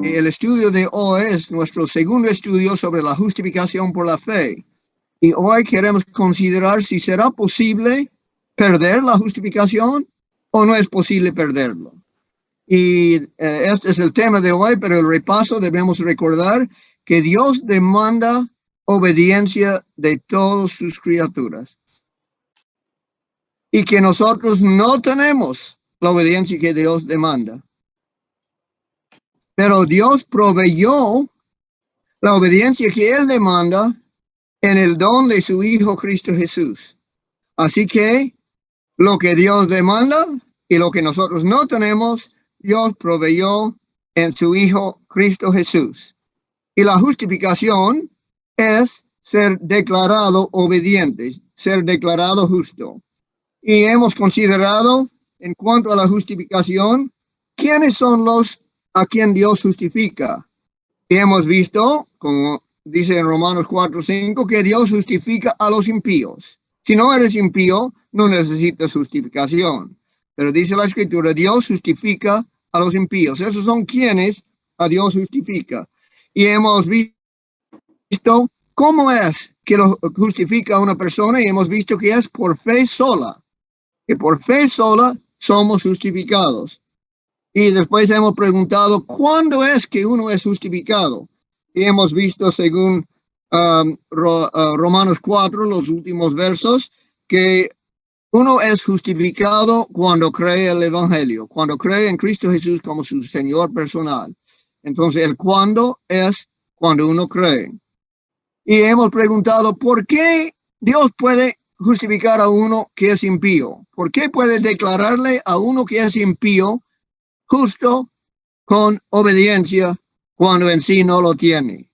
El estudio de hoy es nuestro segundo estudio sobre la justificación por la fe. Y hoy queremos considerar si será posible perder la justificación o no es posible perderlo. Y este es el tema de hoy, pero el repaso debemos recordar que Dios demanda obediencia de todas sus criaturas. Y que nosotros no tenemos la obediencia que Dios demanda. Pero Dios proveyó la obediencia que Él demanda en el don de su Hijo Cristo Jesús. Así que lo que Dios demanda y lo que nosotros no tenemos, Dios proveyó en su Hijo Cristo Jesús. Y la justificación es ser declarado obediente, ser declarado justo. Y hemos considerado, en cuanto a la justificación, quiénes son los a quien Dios justifica. Y hemos visto, como dice en Romanos 4:5, que Dios justifica a los impíos. Si no eres impío, no necesitas justificación. Pero dice la Escritura, Dios justifica a los impíos. Esos son quienes a Dios justifica. Y hemos visto cómo es que lo justifica a una persona y hemos visto que es por fe sola. Que por fe sola somos justificados. Y después hemos preguntado, ¿cuándo es que uno es justificado? Y hemos visto, según Romanos 4, los últimos versos, que uno es justificado cuando cree el Evangelio, cuando cree en Cristo Jesús como su Señor personal. Entonces, el cuándo es cuando uno cree. Y hemos preguntado, ¿por qué Dios puede justificar a uno que es impío? ¿Por qué puede declararle a uno que es impío justo con obediencia cuando en sí no lo tiene?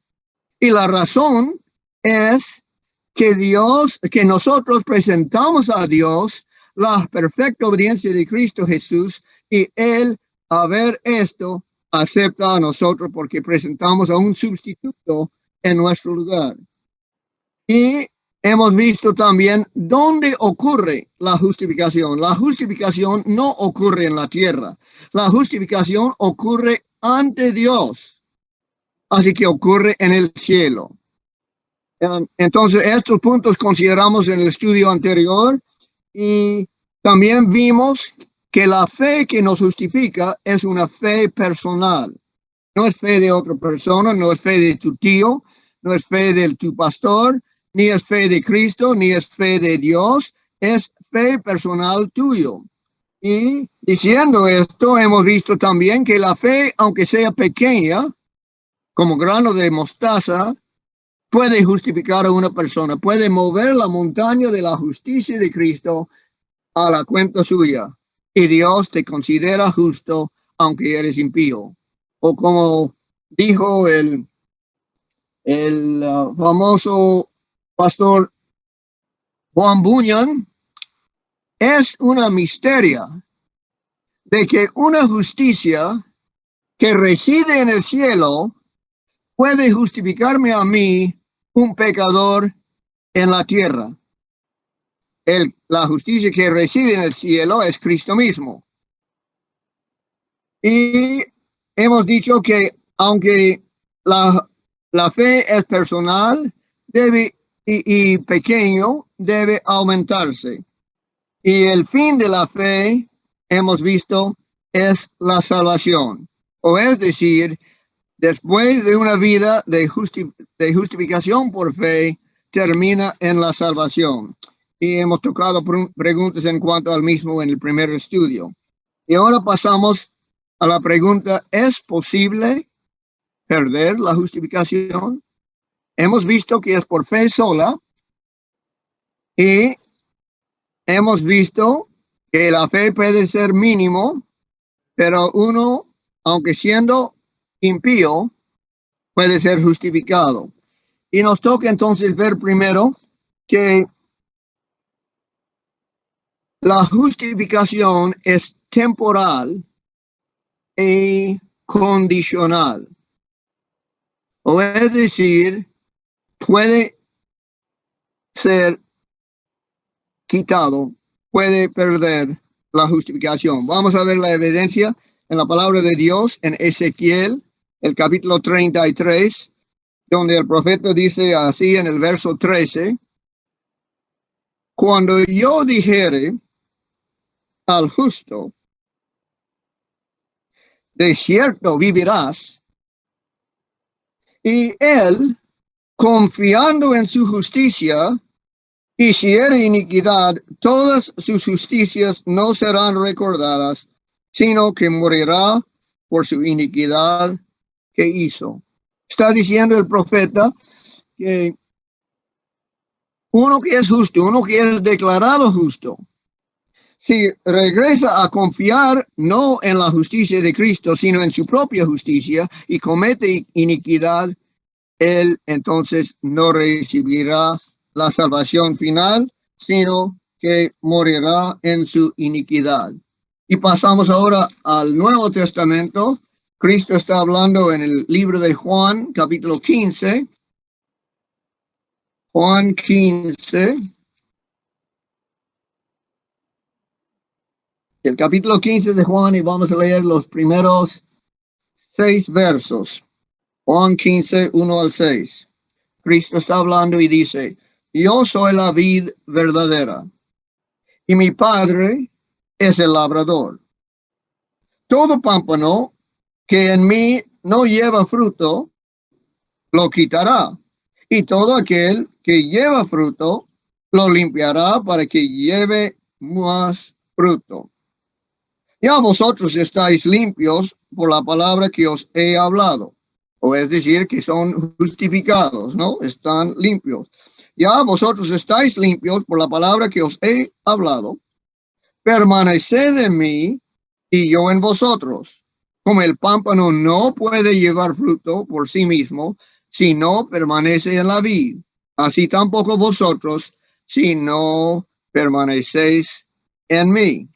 Y la razón es que nosotros presentamos a Dios la perfecta obediencia de Cristo Jesús y Él, a ver esto, acepta a nosotros porque presentamos a un sustituto en nuestro lugar. Y hemos visto también dónde ocurre la justificación. La justificación no ocurre en la tierra. La justificación ocurre ante Dios. Así que ocurre en el cielo. Entonces, estos puntos consideramos en el estudio anterior y también vimos que la fe que nos justifica es una fe personal. No es fe de otra persona, no es fe de tu tío, no es fe de tu pastor, ni es fe de Cristo, ni es fe de Dios, es fe personal tuyo. Y diciendo esto, hemos visto también que la fe, aunque sea pequeña, como grano de mostaza, puede justificar a una persona, puede mover la montaña de la justicia de Cristo a la cuenta suya. Y Dios te considera justo, aunque eres impío. O como dijo el famoso pastor Juan Bunyan, es una misteria de que una justicia que reside en el cielo puede justificarme a mí, un pecador, en la tierra. La justicia que reside en el cielo es Cristo mismo. Y hemos dicho que aunque la fe es personal y pequeño, debe aumentarse. Y el fin de la fe, hemos visto, es la salvación. O es decir, después de una vida de justificación por fe, termina en la salvación. Y hemos tocado preguntas en cuanto al mismo en el primer estudio. Y ahora pasamos a la pregunta, ¿es posible perder la justificación? Hemos visto que es por fe sola y hemos visto que la fe puede ser mínimo, pero uno, aunque siendo impío, puede ser justificado. Y nos toca entonces ver primero que la justificación es temporal y condicional. O es decir, puede ser quitado, puede perder la justificación. Vamos a ver la evidencia en la palabra de Dios en Ezequiel el capítulo 33, donde el profeta dice así en el verso 13, cuando yo dijere al justo, de cierto vivirás, y él, confiando en su justicia, hiciere iniquidad, todas sus justicias no serán recordadas, sino que morirá por su iniquidad que hizo. Está diciendo el profeta que uno que es justo, uno que es declarado justo, si regresa a confiar no en la justicia de Cristo, sino en su propia justicia y comete iniquidad, él entonces no recibirá la salvación final, sino que morirá en su iniquidad. Y pasamos ahora al Nuevo Testamento. Cristo está hablando en el libro de Juan, capítulo 15. Juan 15. El capítulo 15 de Juan, y vamos a leer los primeros 6 versos. Juan 15, 1 al 6. Cristo está hablando y dice, yo soy la vid verdadera, y mi Padre es el labrador. Todo pámpano que en mí no lleva fruto, lo quitará, y todo aquel que lleva fruto, lo limpiará para que lleve más fruto. Ya vosotros estáis limpios por la palabra que os he hablado. O es decir, que son justificados, ¿no? Están limpios. Ya vosotros estáis limpios por la palabra que os he hablado. Permaneced en mí y yo en vosotros. Como el pámpano no puede llevar fruto por sí mismo, si no permanece en la vid. Así tampoco vosotros, si no permanecéis en mí.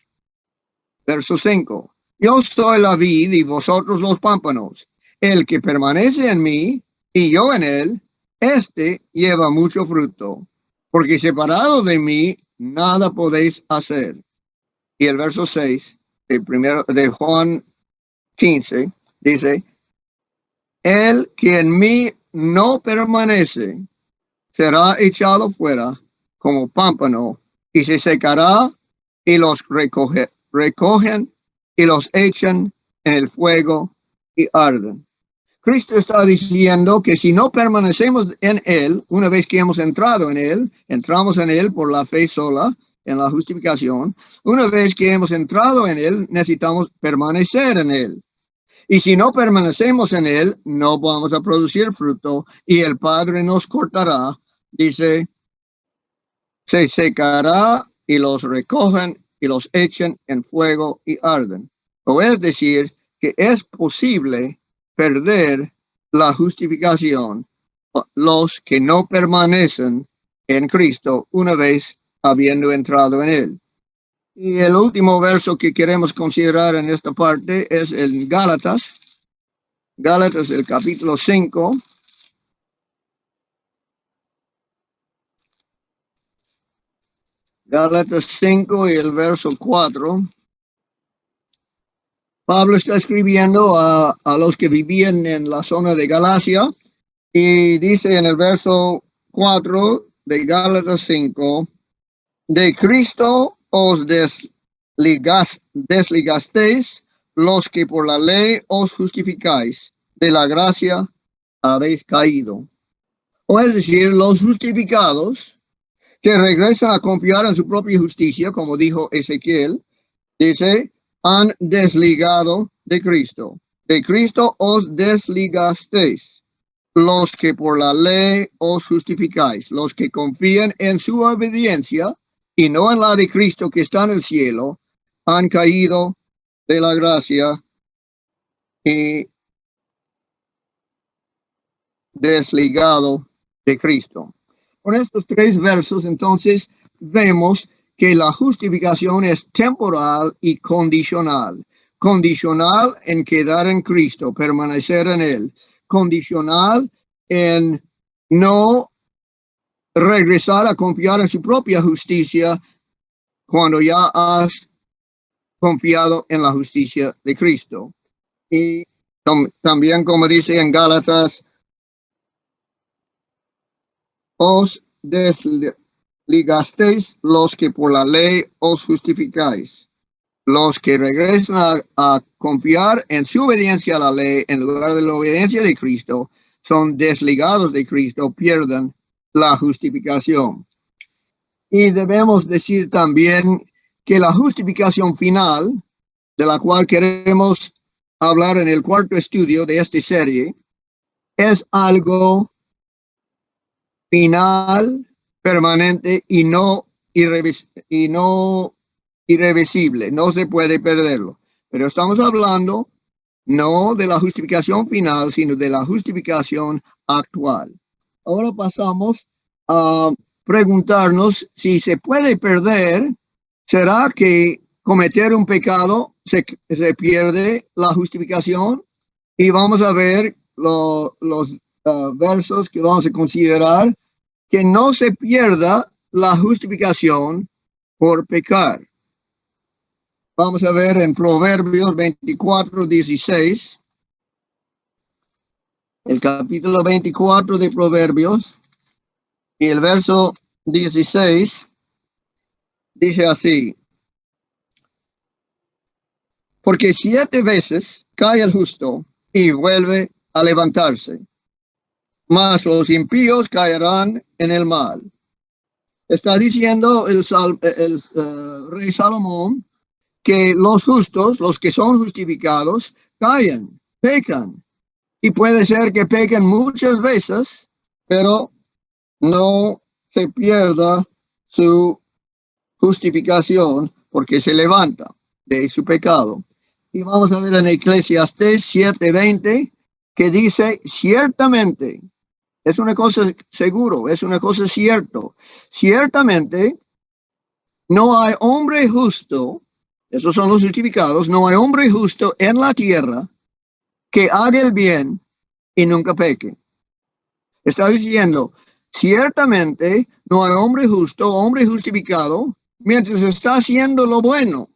Verso 5. Yo soy la vid y vosotros los pámpanos. El que permanece en mí y yo en él, este lleva mucho fruto, porque separado de mí nada podéis hacer. Y el verso 6, el primero de Juan 15, dice, el que en mí no permanece será echado fuera como pámpano y se secará, y los recogen y los echan en el fuego y arden. Cristo está diciendo que si no permanecemos en Él, una vez que hemos entrado en Él, entramos en Él por la fe sola, en la justificación, una vez que hemos entrado en Él, necesitamos permanecer en Él. Y si no permanecemos en Él, no vamos a producir fruto y el Padre nos cortará, dice, se secará y los recogen y los echen en fuego y arden. O es decir, que es posible perder la justificación los que no permanecen en Cristo una vez habiendo entrado en Él. Y el último verso que queremos considerar en esta parte es el Gálatas. Gálatas, el capítulo 5. Gálatas 5 y el verso 4. Pablo está escribiendo a los que vivían en la zona de Galacia y dice en el verso 4 de Gálatas 5, de Cristo os desligasteis los que por la ley os justificáis, de la gracia habéis caído. O es decir, los justificados que regresan a confiar en su propia justicia, como dijo Ezequiel, dice, han desligado de Cristo. De Cristo os desligasteis, los que por la ley os justificáis, los que confían en su obediencia y no en la de Cristo que está en el cielo, han caído de la gracia y desligado de Cristo. Con estos 3 versos, entonces, vemos que la justificación es temporal y condicional. Condicional en quedar en Cristo, permanecer en Él. Condicional en no regresar a confiar en su propia justicia cuando ya has confiado en la justicia de Cristo. Y También como dice en Gálatas, os desligasteis los que por la ley os justificáis. Los que regresan a confiar en su obediencia a la ley en lugar de la obediencia de Cristo son desligados de Cristo, pierden la justificación. Y debemos decir también que la justificación final, de la cual queremos hablar en el cuarto estudio de esta serie, es algo final, permanente y no irreversible, no se puede perderlo. Pero estamos hablando no de la justificación final, sino de la justificación actual. Ahora pasamos a preguntarnos si se puede perder. ¿Será que cometer un pecado se pierde la justificación? Y vamos a ver los versos que vamos a considerar que no se pierda la justificación por pecar. Vamos a ver en Proverbios 24:16, el capítulo 24 de Proverbios, y el verso 16 dice así: porque 7 veces cae el justo y vuelve a levantarse, mas los impíos caerán en el mal. Está diciendo el rey Salomón que los justos, los que son justificados, caen, pecan. Y puede ser que pequen muchas veces, pero no se pierda su justificación porque se levanta de su pecado. Y vamos a ver en Eclesiastés 7:20 que dice, ciertamente, es una cosa seguro, es una cosa cierto, ciertamente no hay hombre justo, esos son los justificados, no hay hombre justo en la tierra que haga el bien y nunca peque. Está diciendo, ciertamente no hay hombre justo, hombre justificado, mientras está haciendo lo bueno,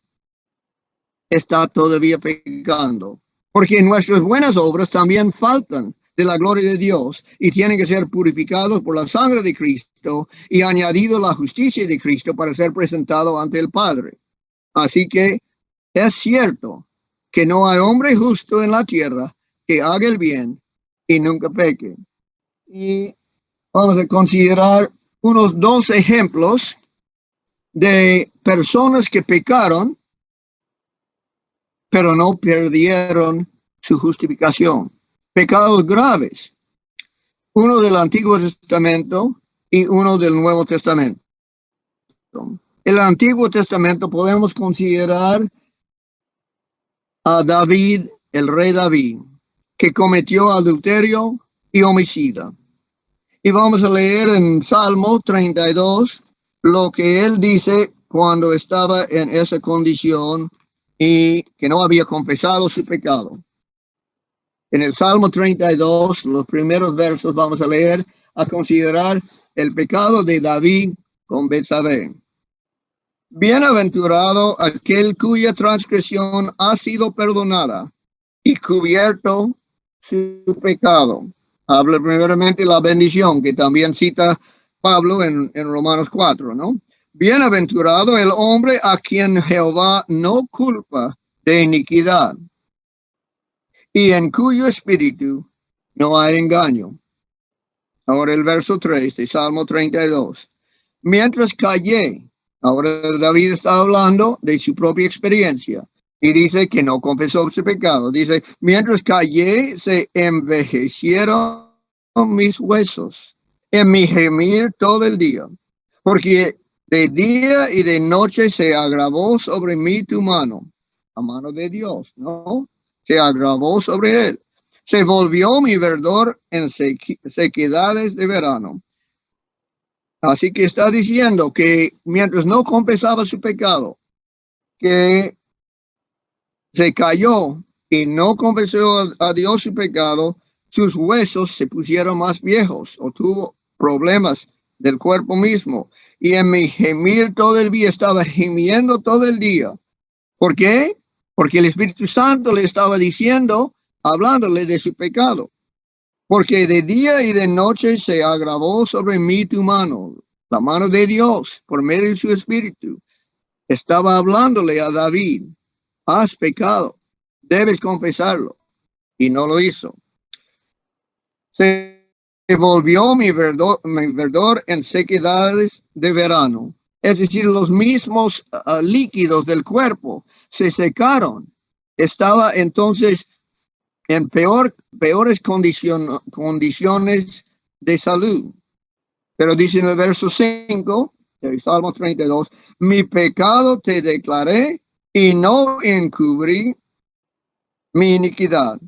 está todavía pecando. Porque nuestras buenas obras también faltan de la gloria de Dios y tienen que ser purificados por la sangre de Cristo y añadido la justicia de Cristo para ser presentado ante el Padre. Así que es cierto que no hay hombre justo en la tierra que haga el bien y nunca peque. Y vamos a considerar unos 2 ejemplos de personas que pecaron, pero no perdieron su justificación. Pecados graves. Uno del Antiguo Testamento y uno del Nuevo Testamento. El Antiguo Testamento podemos considerar a David, el rey David, que cometió adulterio y homicida. Y vamos a leer en Salmo 32 lo que él dice cuando estaba en esa condición y que no había confesado su pecado. En el Salmo 32, los primeros versos vamos a leer a considerar el pecado de David con Betsabé. Bienaventurado aquel cuya transgresión ha sido perdonada y cubierto su pecado. Habla primeramente la bendición, que también cita Pablo en Romanos 4, ¿no? Bienaventurado el hombre a quien Jehová no culpa de iniquidad y en cuyo espíritu no hay engaño. Ahora el verso 3 de Salmo 32. Mientras callé, ahora David está hablando de su propia experiencia y dice que no confesó su pecado. Dice, mientras callé se envejecieron mis huesos en mi gemir todo el día, porque de día y de noche se agravó sobre mí tu mano, la mano de Dios, ¿no? Se agravó sobre él. Se volvió mi verdor en sequedades de verano. Así que está diciendo que mientras no confesaba su pecado, que se cayó y no confesó a Dios su pecado, sus huesos se pusieron más viejos o tuvo problemas del cuerpo mismo. Y en mi gemir todo el día, estaba gimiendo todo el día. ¿Por qué? Porque el Espíritu Santo le estaba diciendo hablándole de su pecado. Porque de día y de noche se agravó sobre mí tu mano, la mano de Dios, por medio de su espíritu. Estaba hablándole a David, has pecado, debes confesarlo. Y no lo hizo. Se volvió mi verdor en sequedades de verano. Es decir, los mismos líquidos del cuerpo se secaron. Estaba entonces en peores condiciones de salud. Pero dice en el verso 5 del Salmo 32, mi pecado te declaré y no encubrí mi iniquidad.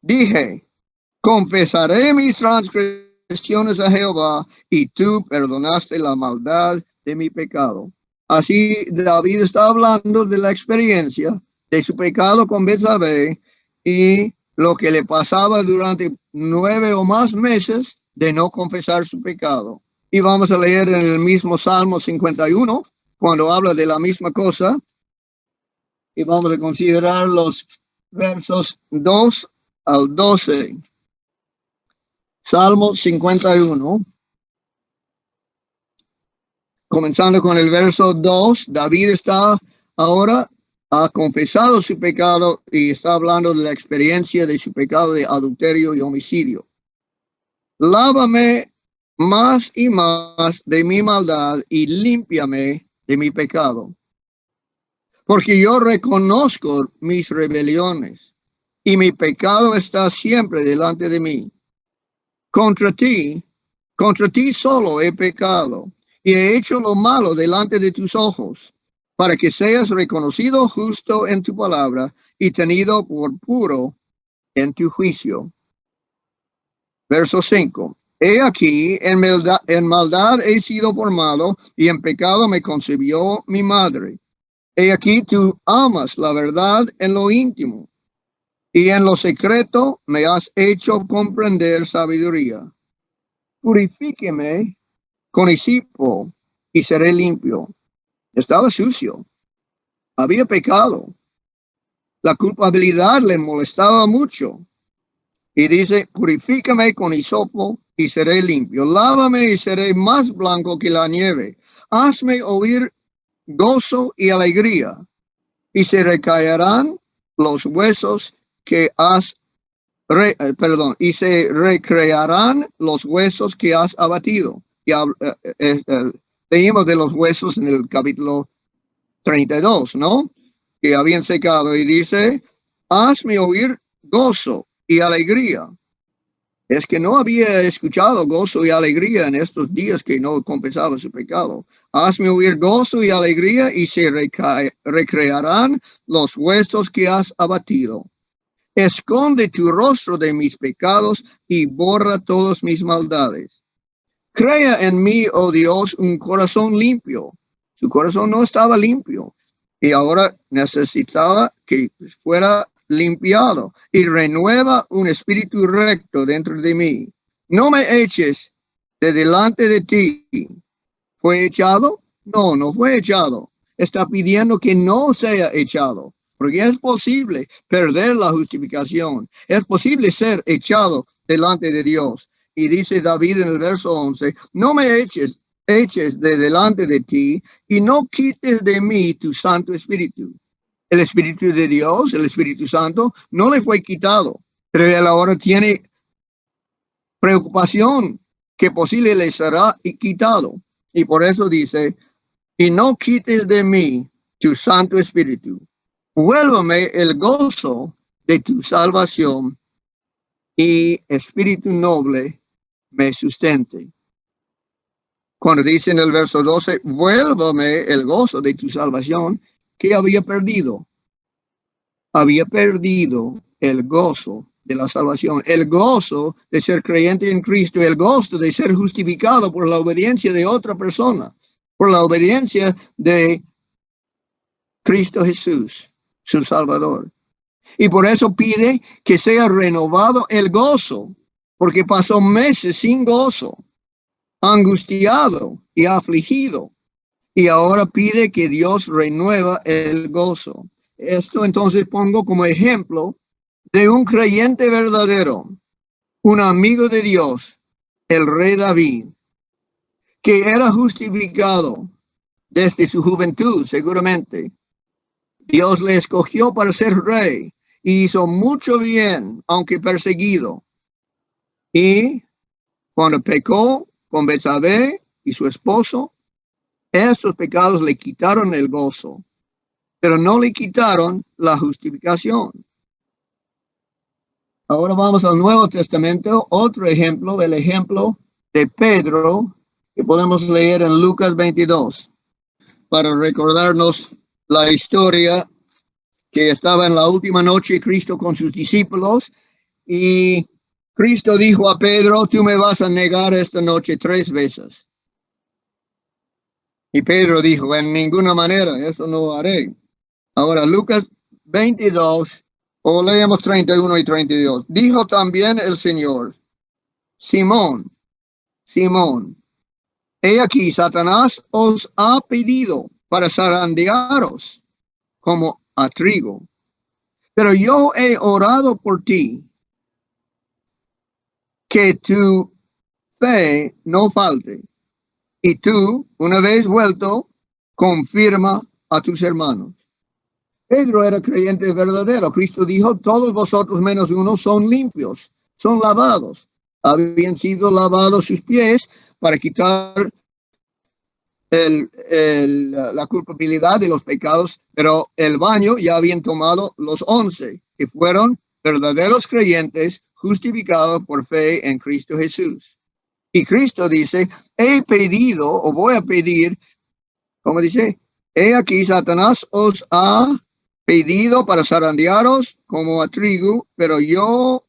Dije, confesaré mis transgresiones a Jehová y tú perdonaste la maldad de mi pecado. Así David está hablando de la experiencia de su pecado con Betsabé y lo que le pasaba durante 9 o más meses de no confesar su pecado. Y vamos a leer en el mismo Salmo 51, cuando habla de la misma cosa, y vamos a considerar los versos 2 al 12. Salmo 51, comenzando con el verso 2, David ha confesado su pecado y está hablando de la experiencia de su pecado de adulterio y homicidio. Lávame más y más de mi maldad y límpiame de mi pecado. Porque yo reconozco mis rebeliones y mi pecado está siempre delante de mí. Contra ti solo he pecado y he hecho lo malo delante de tus ojos, para que seas reconocido justo en tu palabra y tenido por puro en tu juicio. Verso 5. He aquí, en maldad he sido formado, y en pecado me concibió mi madre. He aquí, tú amas la verdad en lo íntimo, y en lo secreto me has hecho comprender sabiduría. Purifíqueme con hisopo y seré limpio. Estaba sucio, había pecado. La culpabilidad le molestaba mucho. Y dice, purifícame con hisopo y seré limpio. Lávame y seré más blanco que la nieve. Hazme oír gozo y alegría. Y se recaerán los huesos que has y se recrearán los huesos que has abatido. Y leímos de los huesos en el capítulo 32, ¿no? Que habían secado. Y dice, hazme oír gozo y alegría. Es que no había escuchado gozo y alegría en estos días que no confesaba su pecado. Hazme oír gozo y alegría y se recrearán los huesos que has abatido. Esconde tu rostro de mis pecados y borra todas mis maldades. Crea en mí, oh Dios, un corazón limpio. Su corazón no estaba limpio y ahora necesitaba que fuera limpiado, y renueva un espíritu recto dentro de mí. No me eches de delante de ti. ¿Fue echado? No, no fue echado. Está pidiendo que no sea echado, porque es posible perder la justificación. Es posible ser echado delante de Dios. Y dice David en el verso 11, no me eches de delante de ti y no quites de mí tu Santo Espíritu. El Espíritu de Dios, el Espíritu Santo, no le fue quitado, pero él ahora tiene preocupación que posible le será quitado. Y por eso dice, y no quites de mí tu Santo Espíritu. Vuélvame el gozo de tu salvación y espíritu noble me sustente. Cuando dice en el verso 12, vuélvame el gozo de tu salvación, ¿qué había perdido? Había perdido el gozo de la salvación, el gozo de ser creyente en Cristo, el gozo de ser justificado por la obediencia de otra persona, por la obediencia de Cristo Jesús, su Salvador. Y por eso pide que sea renovado el gozo, porque pasó meses sin gozo, angustiado y afligido. Y ahora pide que Dios renueva el gozo. Esto entonces pongo como ejemplo de un creyente verdadero, un amigo de Dios, el rey David, que era justificado desde su juventud, seguramente. Dios le escogió para ser rey y hizo mucho bien, aunque perseguido. Y cuando pecó con Betsabé y su esposo, estos pecados le quitaron el gozo, pero no le quitaron la justificación. Ahora vamos al Nuevo Testamento, otro ejemplo, el ejemplo de Pedro, que podemos leer en Lucas 22, para recordarnos la historia que estaba en la última noche Cristo con sus discípulos, y Cristo dijo a Pedro, tú me vas a negar esta noche 3 veces. Y Pedro dijo, en ninguna manera, eso no haré. Ahora, Lucas 22, o leemos 31 y 32. Dijo también el Señor, Simón, Simón, he aquí, Satanás os ha pedido para zarandearos como a trigo. Pero yo he orado por ti, que tu fe no falte. Y tú, una vez vuelto, confirma a tus hermanos. Pedro era creyente verdadero. Cristo dijo, todos vosotros menos uno son limpios, son lavados. Habían sido lavados sus pies para quitar la culpabilidad de los pecados, pero el baño ya habían tomado los 11, que fueron verdaderos creyentes justificados por fe en Cristo Jesús. Y Cristo dice, he pedido o voy a pedir, como dice, he aquí Satanás os ha pedido para zarandearos como a trigo, pero yo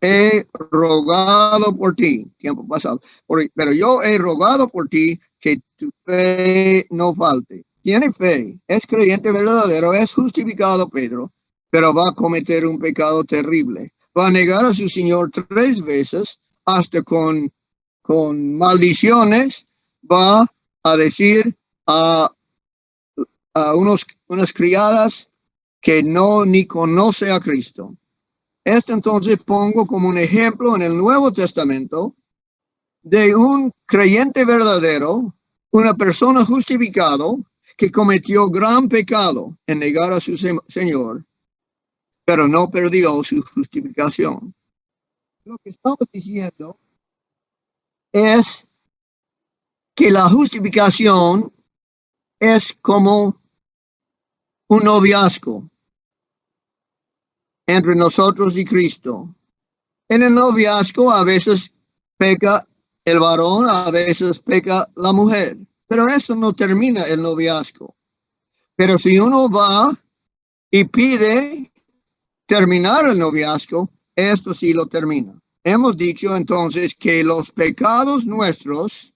he rogado por ti, tiempo pasado, pero yo he rogado por ti que tu fe no falte. Tiene fe, es creyente verdadero, es justificado Pedro, pero va a cometer un pecado terrible. Va a negar a su Señor 3 veces, hasta con maldiciones, va a decir a unas criadas que no ni conoce a Cristo. Esto entonces pongo como un ejemplo en el Nuevo Testamento de un creyente verdadero, una persona justificado que cometió gran pecado en negar a su Señor, pero no perdió su justificación. Lo que estamos diciendo es que la justificación es como un noviazgo entre nosotros y Cristo. En el noviazgo a veces peca el varón, a veces peca la mujer, pero eso no termina el noviazgo. Pero si uno va y pide terminar el noviazgo, esto sí lo termina. Hemos dicho entonces que los pecados nuestros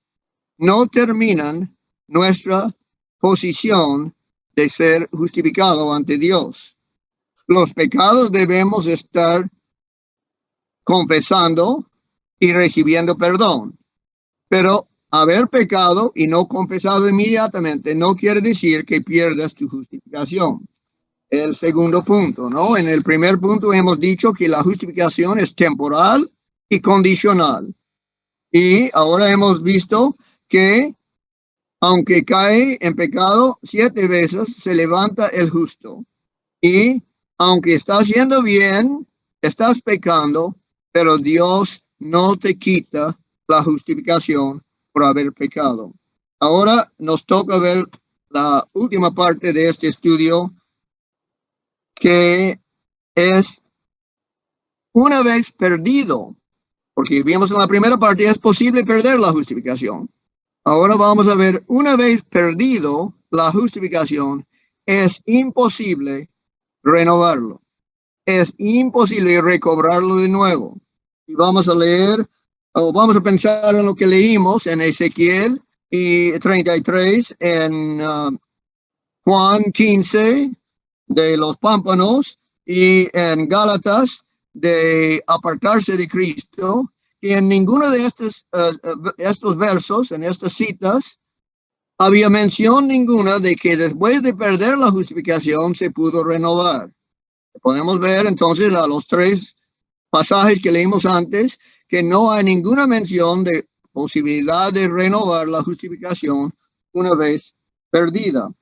no terminan nuestra posición de ser justificado ante Dios. Los pecados debemos estar confesando y recibiendo perdón. Pero haber pecado y no confesado inmediatamente no quiere decir que pierdas tu justificación. El segundo punto, ¿no? En el primer punto hemos dicho que la justificación es temporal y condicional. Y ahora hemos visto que aunque cae en pecado 7 veces, se levanta el justo. Y aunque estás haciendo bien, estás pecando, pero Dios no te quita la justificación por haber pecado. Ahora nos toca ver la última parte de este estudio, que es una vez perdido, porque vimos en la primera parte, es posible perder la justificación. Ahora vamos a ver, una vez perdido la justificación, es imposible renovarlo. Es imposible recobrarlo de nuevo. Y vamos a leer, o vamos a pensar en lo que leímos en Ezequiel y 33, en Juan 15 de los pámpanos, y en Gálatas de apartarse de Cristo. Y en ninguno de estos versos, en estas citas, había mención ninguna de que después de perder la justificación se pudo renovar. Podemos ver entonces a los tres pasajes que leímos antes que no hay ninguna mención de posibilidad de renovar la justificación una vez perdida.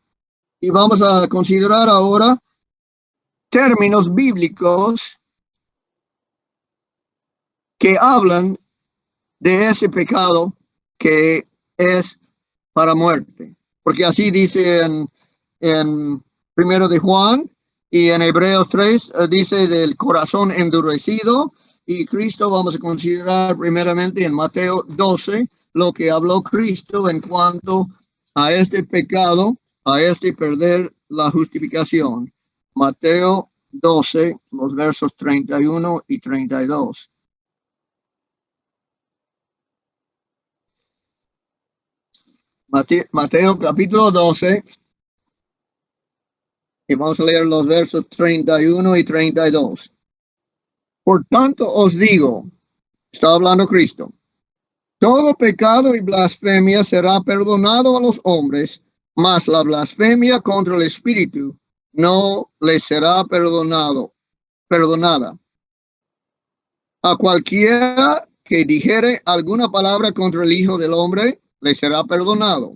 Y vamos a considerar ahora términos bíblicos que hablan de ese pecado que es para muerte. Porque así dice en 1 de Juan y en Hebreos 3 dice del corazón endurecido, y Cristo vamos a considerar primeramente en Mateo 12 lo que habló Cristo en cuanto a este pecado, a este perder la justificación. Mateo 12, los versos 31 y 32. Mateo capítulo 12, y vamos a leer los versos 31 y 32. Por tanto os digo, está hablando Cristo, todo pecado y blasfemia será perdonado a los hombres, mas la blasfemia contra el Espíritu no les será perdonada. A cualquiera que dijere alguna palabra contra el Hijo del Hombre, le será perdonado.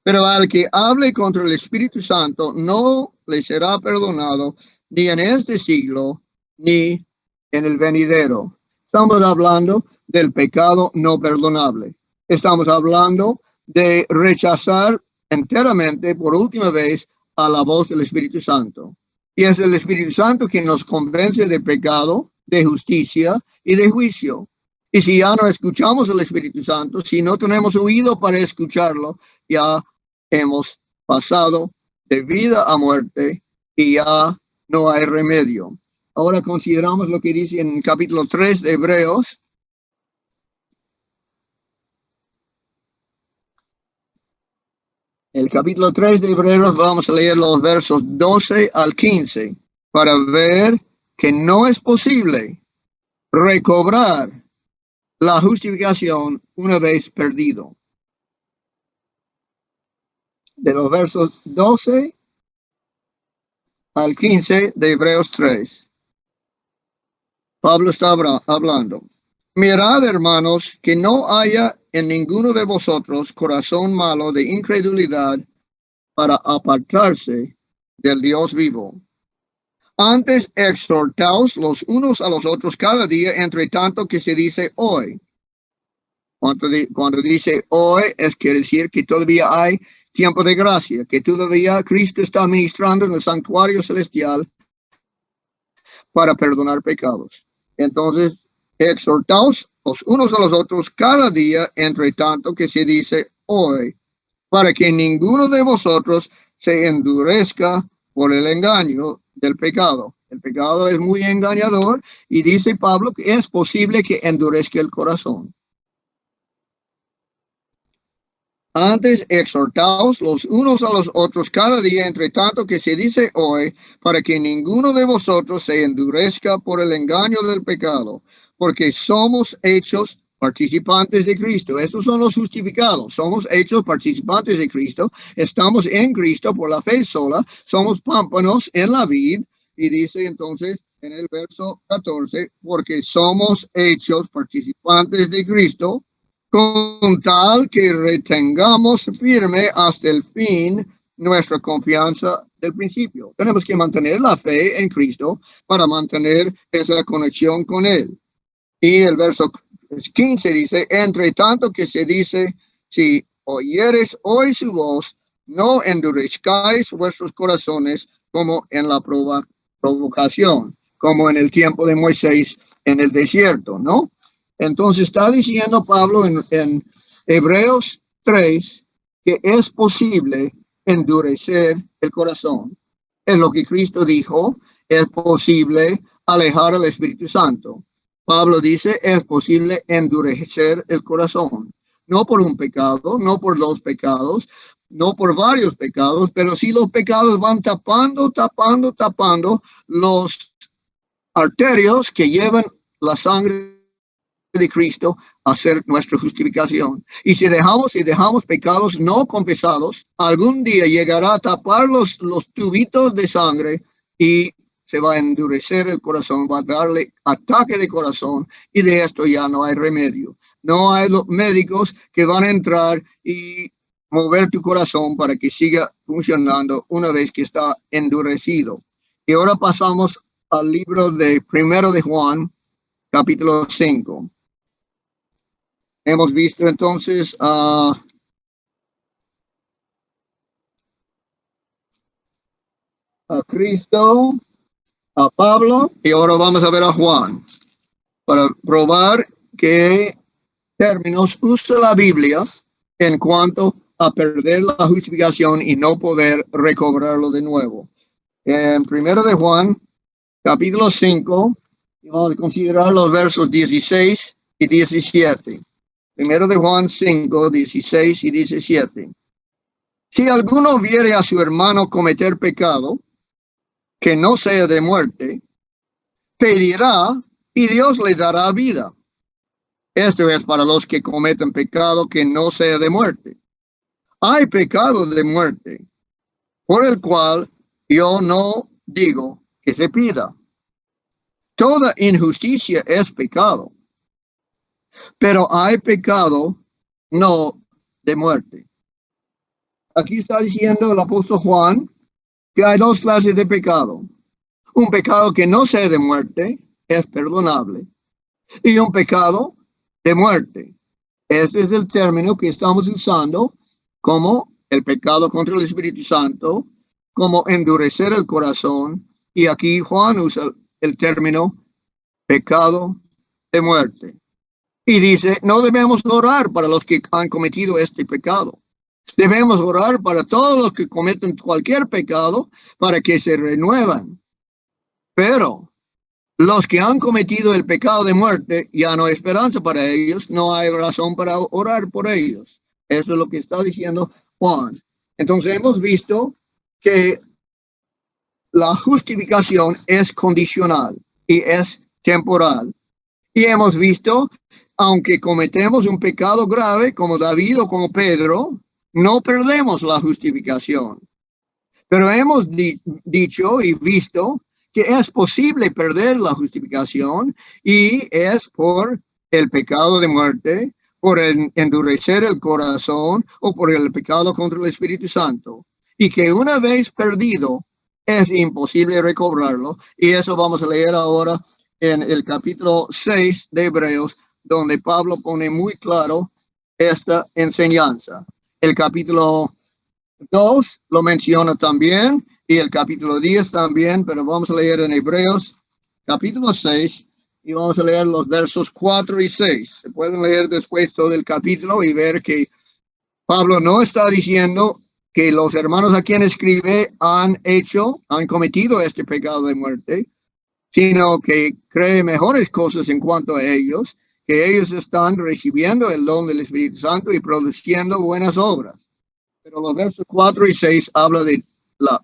Pero al que hable contra el Espíritu Santo, no le será perdonado, ni en este siglo, ni en el venidero. Estamos hablando del pecado no perdonable. Estamos hablando de rechazar enteramente, por última vez, a la voz del Espíritu Santo. Y es el Espíritu Santo quien nos convence de pecado, de justicia y de juicio. Y si ya no escuchamos al Espíritu Santo, si no tenemos oído para escucharlo, ya hemos pasado de vida a muerte y ya no hay remedio. Ahora consideramos lo que dice en capítulo 3 de Hebreos. El capítulo 3 de Hebreos vamos a leer los versos 12 al 15 para ver que no es posible recobrar la justificación una vez perdido. De los versos 12 al 15 de Hebreos 3. Pablo está hablando. Mirad, hermanos, que no haya en ninguno de vosotros corazón malo de incredulidad para apartarse del Dios vivo. Antes exhortaos los unos a los otros cada día, entre tanto que se dice hoy. Cuando dice hoy, es quiere decir que todavía hay tiempo de gracia, que todavía Cristo está ministrando en el santuario celestial para perdonar pecados. Entonces, exhortaos los unos a los otros cada día, entre tanto que se dice hoy, para que ninguno de vosotros se endurezca por el engaño del pecado. El pecado es muy engañador y dice Pablo que es posible que endurezca el corazón. Antes exhortaos los unos a los otros cada día, entre tanto que se dice hoy, para que ninguno de vosotros se endurezca por el engaño del pecado, porque somos hechos participantes de Cristo. Esos son los justificados. Somos hechos participantes de Cristo. Estamos en Cristo por la fe sola. Somos pámpanos en la vid. Y dice entonces en el verso 14, porque somos hechos participantes de Cristo, con tal que retengamos firme hasta el fin nuestra confianza del principio. Tenemos que mantener la fe en Cristo para mantener esa conexión con Él. Y el verso 15 dice, entre tanto que se dice, si oyeres hoy su voz, no endurezcáis vuestros corazones como en la provocación, como en el tiempo de Moisés en el desierto, ¿no? Entonces está diciendo Pablo en Hebreos 3 que es posible endurecer el corazón. Es lo que Cristo dijo, es posible alejar al Espíritu Santo. Pablo dice, es posible endurecer el corazón. No por un pecado, no por dos pecados, no por varios pecados, pero sí los pecados van tapando los arterios que llevan la sangre de Cristo a ser nuestra justificación. Y si dejamos pecados no confesados, algún día llegará a tapar los tubitos de sangre y se va a endurecer el corazón, va a darle ataque de corazón y de esto ya no hay remedio. No hay los médicos que van a entrar y mover tu corazón para que siga funcionando una vez que está endurecido. Y ahora pasamos al libro de Primero de Juan, capítulo 5. Hemos visto entonces a Cristo, a Pablo, y ahora vamos a ver a Juan para probar qué términos usa la Biblia en cuanto a perder la justificación y no poder recobrarlo de nuevo. En Primero de Juan, capítulo 5, vamos a considerar los versos 16 y 17. Primero de Juan 5, 16 y 17. Si alguno viere a su hermano cometer pecado, que no sea de muerte, pedirá y Dios le dará vida. Esto es para los que cometen pecado que no sea de muerte. Hay pecado de muerte, por el cual yo no digo que se pida. Toda injusticia es pecado, pero hay pecado no de muerte. Aquí está diciendo el apóstol Juan que hay dos clases de pecado. Un pecado que no sea de muerte es perdonable. Y un pecado de muerte. Este es el término que estamos usando como el pecado contra el Espíritu Santo, como endurecer el corazón. Y aquí Juan usa el término pecado de muerte. Y dice, no debemos orar para los que han cometido este pecado. Debemos orar para todos los que cometen cualquier pecado para que se renuevan. Pero los que han cometido el pecado de muerte, ya no hay esperanza para ellos, no hay razón para orar por ellos. Eso es lo que está diciendo Juan. Entonces hemos visto que la justificación es condicional y es temporal. Y hemos visto, aunque cometemos un pecado grave como David o como Pedro, no perdemos la justificación. Pero hemos dicho y visto que es posible perder la justificación y es por el pecado de muerte, por endurecer el corazón o por el pecado contra el Espíritu Santo. Y que una vez perdido es imposible recobrarlo. Y eso vamos a leer ahora en el capítulo 6 de Hebreos, donde Pablo pone muy claro esta enseñanza. El capítulo 2 lo menciona también y el capítulo 10 también, pero vamos a leer en Hebreos capítulo 6 y vamos a leer los versos 4 y 6. Se pueden leer después todo el capítulo y ver que Pablo no está diciendo que los hermanos a quien escribe han cometido este pecado de muerte, sino que cree mejores cosas en cuanto a ellos, que ellos están recibiendo el don del Espíritu Santo y produciendo buenas obras. Pero los versos 4 y 6 habla de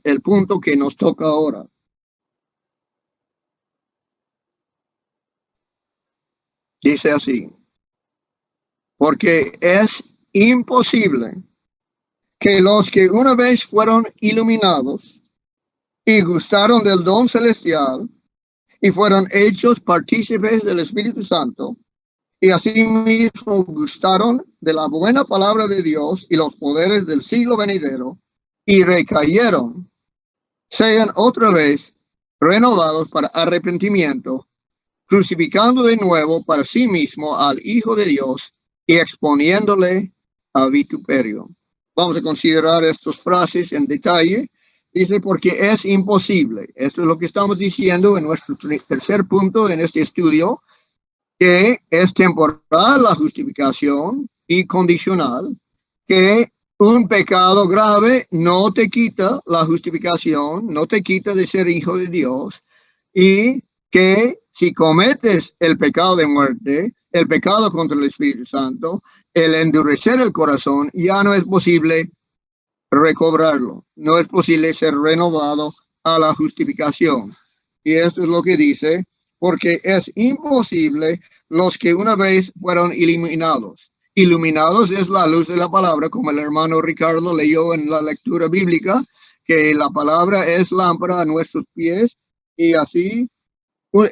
el punto que nos toca ahora. Dice así, porque es imposible que los que una vez fueron iluminados y gustaron del don celestial y fueron hechos partícipes del Espíritu Santo, y asimismo gustaron de la buena palabra de Dios y los poderes del siglo venidero, y recayeron, sean otra vez renovados para arrepentimiento, crucificando de nuevo para sí mismo al Hijo de Dios y exponiéndole a vituperio. Vamos a considerar estas frases en detalle. Dice, porque es imposible. Esto es lo que estamos diciendo en nuestro tercer punto en este estudio, que es temporal la justificación y condicional, que un pecado grave no te quita la justificación, no te quita de ser hijo de Dios, y que si cometes el pecado de muerte, el pecado contra el Espíritu Santo, el endurecer el corazón, ya no es posible recobrarlo, no es posible ser renovado a la justificación. Y esto es lo que dice, porque es imposible los que una vez fueron iluminados. Iluminados es la luz de la palabra, como el hermano Ricardo leyó en la lectura bíblica, que la palabra es lámpara a nuestros pies Y así,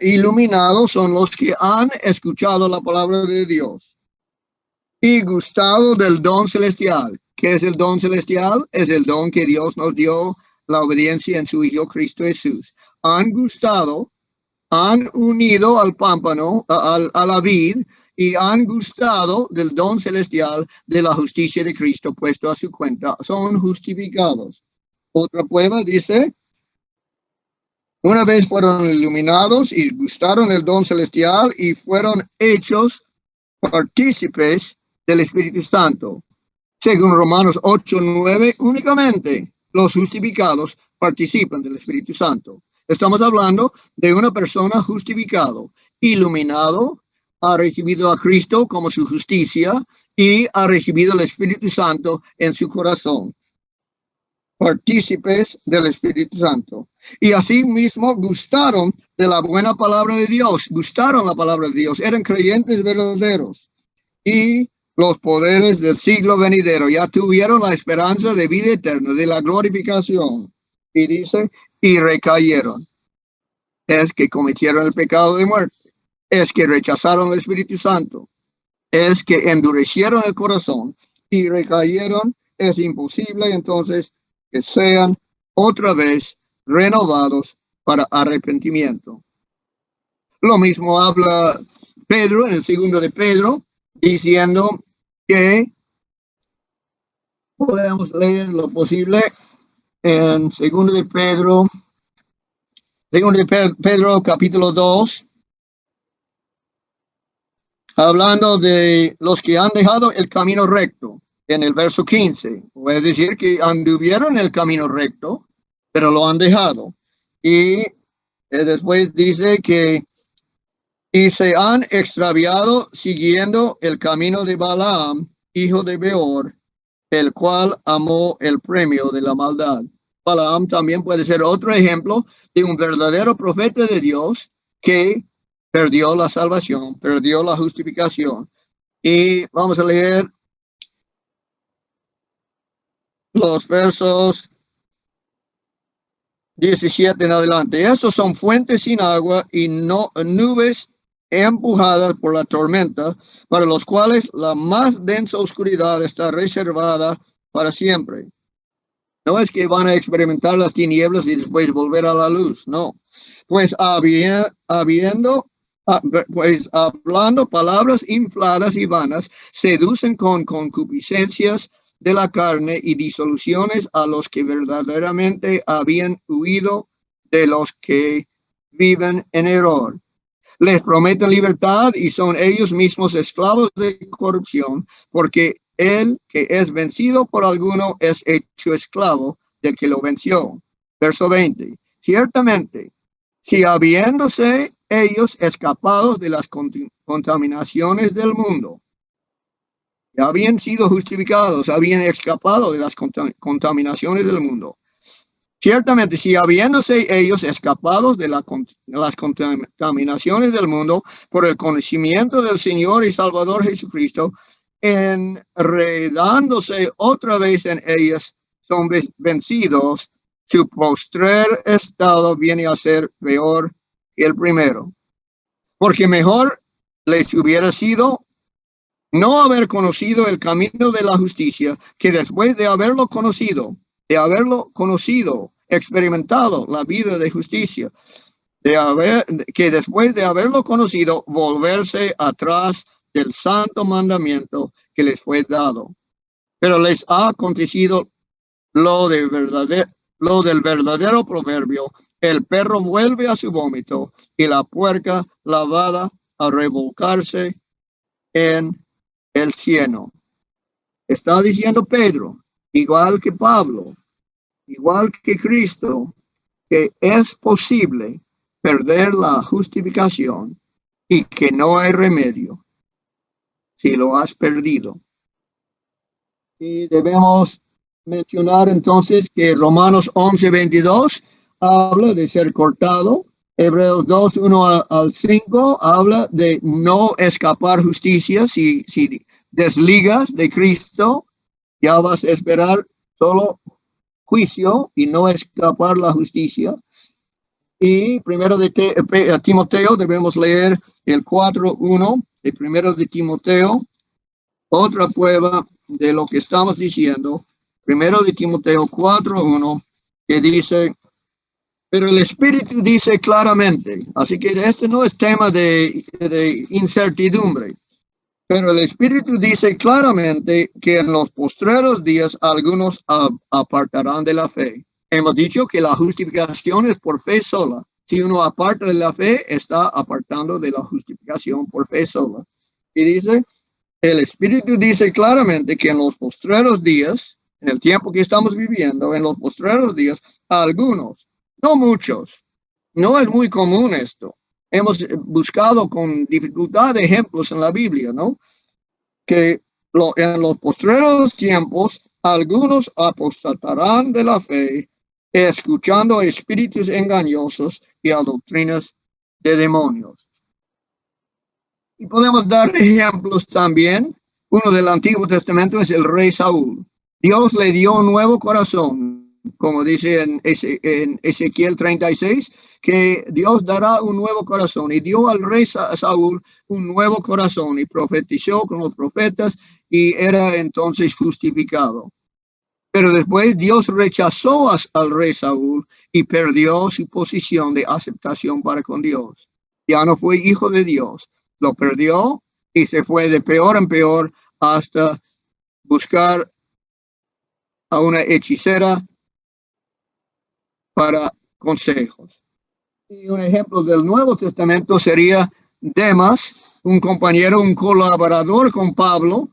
iluminados son los que han escuchado la palabra de Dios y gustado del don celestial. ¿Qué es el don celestial? Es el don que Dios nos dio, la obediencia en su Hijo Cristo Jesús. Han gustado, han unido al pámpano, a la vid, y han gustado del don celestial de la justicia de Cristo puesto a su cuenta. Son justificados. Otra prueba dice, una vez fueron iluminados y gustaron el don celestial y fueron hechos partícipes del Espíritu Santo. Según Romanos 8:9, únicamente los justificados participan del Espíritu Santo. Estamos hablando de una persona justificado, iluminado, ha recibido a Cristo como su justicia y ha recibido el Espíritu Santo en su corazón. Partícipes del Espíritu Santo. Y así mismo gustaron de la buena palabra de Dios, gustaron la palabra de Dios, eran creyentes verdaderos. Y los poderes del siglo venidero ya tuvieron la esperanza de vida eterna, de la glorificación. Y dice, y recayeron. Es que cometieron el pecado de muerte. Es que rechazaron el Espíritu Santo. Es que endurecieron el corazón y recayeron. Es imposible entonces que sean otra vez renovados para arrepentimiento. Lo mismo habla Pedro en el segundo de Pedro, diciendo que podemos leer lo posible en segundo de Pedro capítulo 2, hablando de los que han dejado el camino recto, en el verso 15. Puede decir que anduvieron el camino recto, pero lo han dejado. Y después dice que y se han extraviado siguiendo el camino de Balaam, hijo de Beor, el cual amó el premio de la maldad. Balaam también puede ser otro ejemplo de un verdadero profeta de Dios que perdió la salvación, perdió la justificación. Y vamos a leer los versos 17 en adelante. Estos son fuentes sin agua y no nubes empujadas por la tormenta, para los cuales la más densa oscuridad está reservada para siempre. No es que van a experimentar las tinieblas y después volver a la luz, no. Pues hablando palabras infladas y vanas, seducen con concupiscencias de la carne y disoluciones a los que verdaderamente habían huido de los que viven en error. Les prometen libertad y son ellos mismos esclavos de corrupción, porque el que es vencido por alguno es hecho esclavo del que lo venció. Verso 20. Ciertamente, si habiéndose ellos escapado de las contaminaciones del mundo, ya habían sido justificados, habían escapado de las contaminaciones del mundo. Ciertamente, si habiéndose ellos escapados de las contaminaciones del mundo por el conocimiento del Señor y Salvador Jesucristo, enredándose otra vez en ellas, son vencidos, su postrer estado viene a ser peor que el primero. Porque mejor les hubiera sido no haber conocido el camino de la justicia, que después de haberlo conocido, experimentado la vida de justicia, que después de haberlo conocido, volverse atrás del santo mandamiento que les fue dado. Pero les ha acontecido lo del verdadero proverbio: el perro vuelve a su vómito y la puerca lavada a revolcarse en el cieno. Está diciendo Pedro, igual que Pablo, igual que Cristo, que es posible perder la justificación y que no hay remedio si lo has perdido. Y debemos mencionar entonces que Romanos 11:22 habla de ser cortado. Hebreos 2:1-5 habla de no escapar justicia. Si desligas de Cristo, ya vas a esperar solo juicio y no escapar la justicia. Y primero de Timoteo, debemos leer el 4:1 de primero de Timoteo, otra prueba de lo que estamos diciendo. Primero de Timoteo 4:1, que dice, pero el Espíritu dice claramente, así que este no es tema de incertidumbre, pero el Espíritu dice claramente que en los postreros días algunos apartarán de la fe. Hemos dicho que la justificación es por fe sola. Si uno aparta de la fe, está apartando de la justificación por fe sola. Y dice, el Espíritu dice claramente que en los postreros días, en el tiempo que estamos viviendo, en los postreros días, algunos, no muchos, no es muy común esto. Hemos buscado con dificultad ejemplos en la Biblia, ¿no? Que en los postreros tiempos algunos apostatarán de la fe, escuchando espíritus engañosos y a doctrinas de demonios. Y podemos dar ejemplos también. Uno del Antiguo Testamento es el rey Saúl. Dios le dio un nuevo corazón, como dice en Ezequiel 36, que Dios dará un nuevo corazón, y dio al rey Saúl un nuevo corazón y profetizó con los profetas y era entonces justificado. Pero después Dios rechazó al rey Saúl y perdió su posición de aceptación para con Dios. Ya no fue hijo de Dios, lo perdió y se fue de peor en peor hasta buscar a una hechicera para consejos. Y un ejemplo del Nuevo Testamento sería Demas, un compañero, un colaborador con Pablo,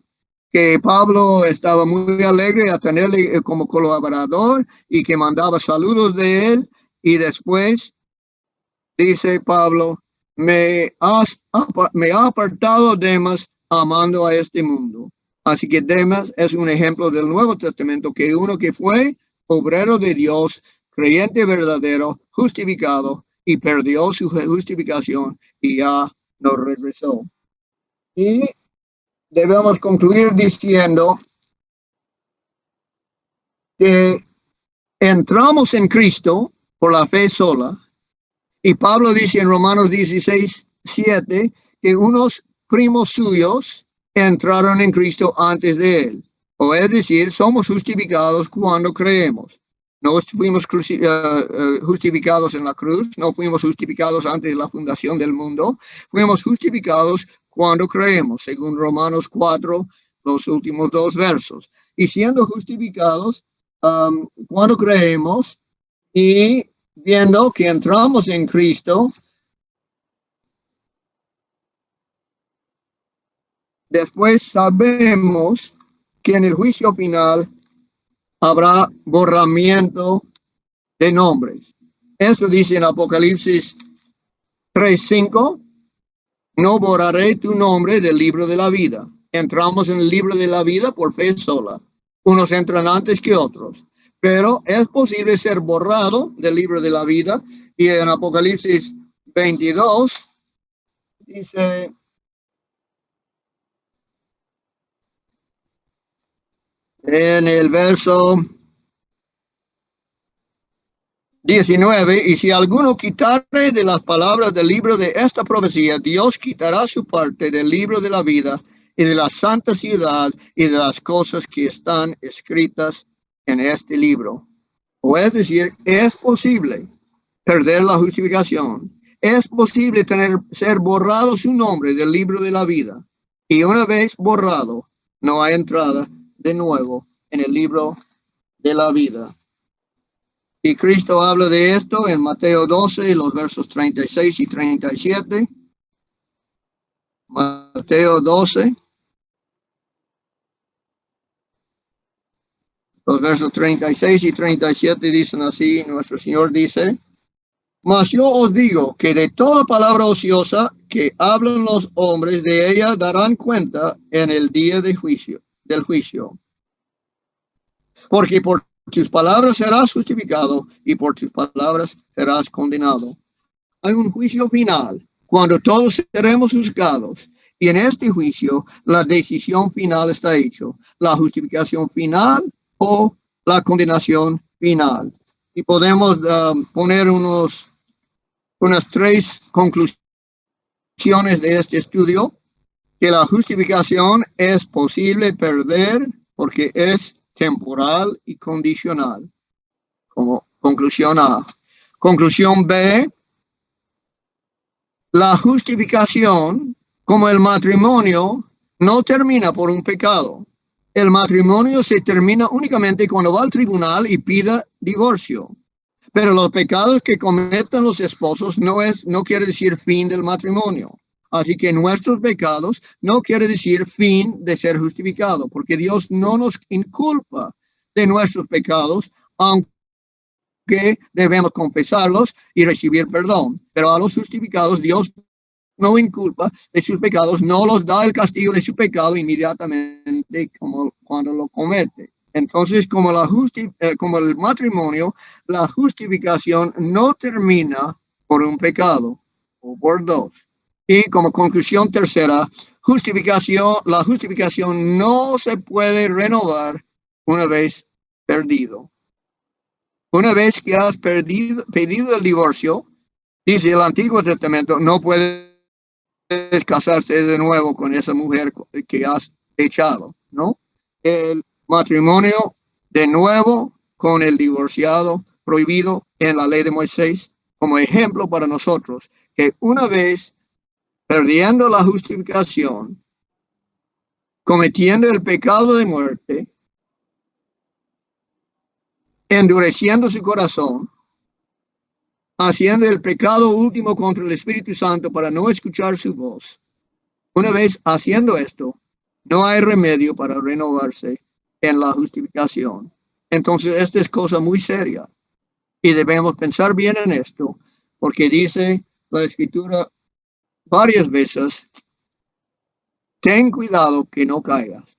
que Pablo estaba muy alegre a tenerle como colaborador y que mandaba saludos de él. Y después dice Pablo, me ha apartado Demas amando a este mundo. Así que Demas es un ejemplo del Nuevo Testamento, que uno que fue obrero de Dios, creyente verdadero, justificado, y perdió su justificación y ya no regresó. Y debemos concluir diciendo que entramos en Cristo por la fe sola. Y Pablo dice en Romanos 16:7 que unos primos suyos entraron en Cristo antes de él. O es decir, somos justificados cuando creemos. No fuimos justificados en la cruz, no fuimos justificados antes de la fundación del mundo, fuimos justificados cuando creemos, según Romanos 4, los últimos 2 versos. Y siendo justificados cuando creemos y viendo que entramos en Cristo, después sabemos que en el juicio final habrá borramiento de nombres. Esto dice en Apocalipsis 3:5, no borraré tu nombre del libro de la vida. Entramos en el libro de la vida por fe sola. Unos entran antes que otros, pero es posible ser borrado del libro de la vida. Y en Apocalipsis 22 dice, en el verso 19, y si alguno quitare de las palabras del libro de esta profecía, Dios quitará su parte del libro de la vida y de la santa ciudad y de las cosas que están escritas en este libro. O es decir, es posible perder la justificación. Es posible ser borrado su nombre del libro de la vida. Y una vez borrado, no hay entrada de nuevo en el libro de la vida. Y Cristo habla de esto en Mateo 12, los versos 36 y 37. Mateo 12, los versos 36 y 37 dicen así, nuestro Señor dice, mas yo os digo que de toda palabra ociosa que hablan los hombres, de ella darán cuenta en el día del juicio. Porque por tus palabras serás justificado y por tus palabras serás condenado. Hay un juicio final, cuando todos seremos juzgados. Y en este juicio, la decisión final está hecha. La justificación final o la condenación final. Y podemos poner unos unas 3 conclusiones de este estudio: que la justificación es posible perder porque es temporal y condicional, como conclusión A. Conclusión B: la justificación, como el matrimonio, no termina por un pecado. El matrimonio se termina únicamente cuando va al tribunal y pida divorcio. Pero los pecados que cometen los esposos no quiere decir fin del matrimonio. Así que nuestros pecados no quiere decir fin de ser justificado, porque Dios no nos inculpa de nuestros pecados, aunque debemos confesarlos y recibir perdón. Pero a los justificados Dios no inculpa de sus pecados, no los da el castigo de su pecado inmediatamente como cuando lo comete. Entonces, como el matrimonio, la justificación no termina por un pecado o por 2. Y como conclusión tercera, la justificación no se puede renovar una vez perdido. Una vez que has pedido el divorcio, dice el Antiguo Testamento, no puedes casarse de nuevo con esa mujer que has echado, ¿no? El matrimonio de nuevo con el divorciado prohibido en la ley de Moisés, como ejemplo para nosotros, que una vez perdiendo la justificación, cometiendo el pecado de muerte, endureciendo su corazón, haciendo el pecado último contra el Espíritu Santo para no escuchar su voz. Una vez haciendo esto, no hay remedio para renovarse en la justificación. Entonces, esta es cosa muy seria y debemos pensar bien en esto, porque dice la Escritura varias veces: ten cuidado que no caigas.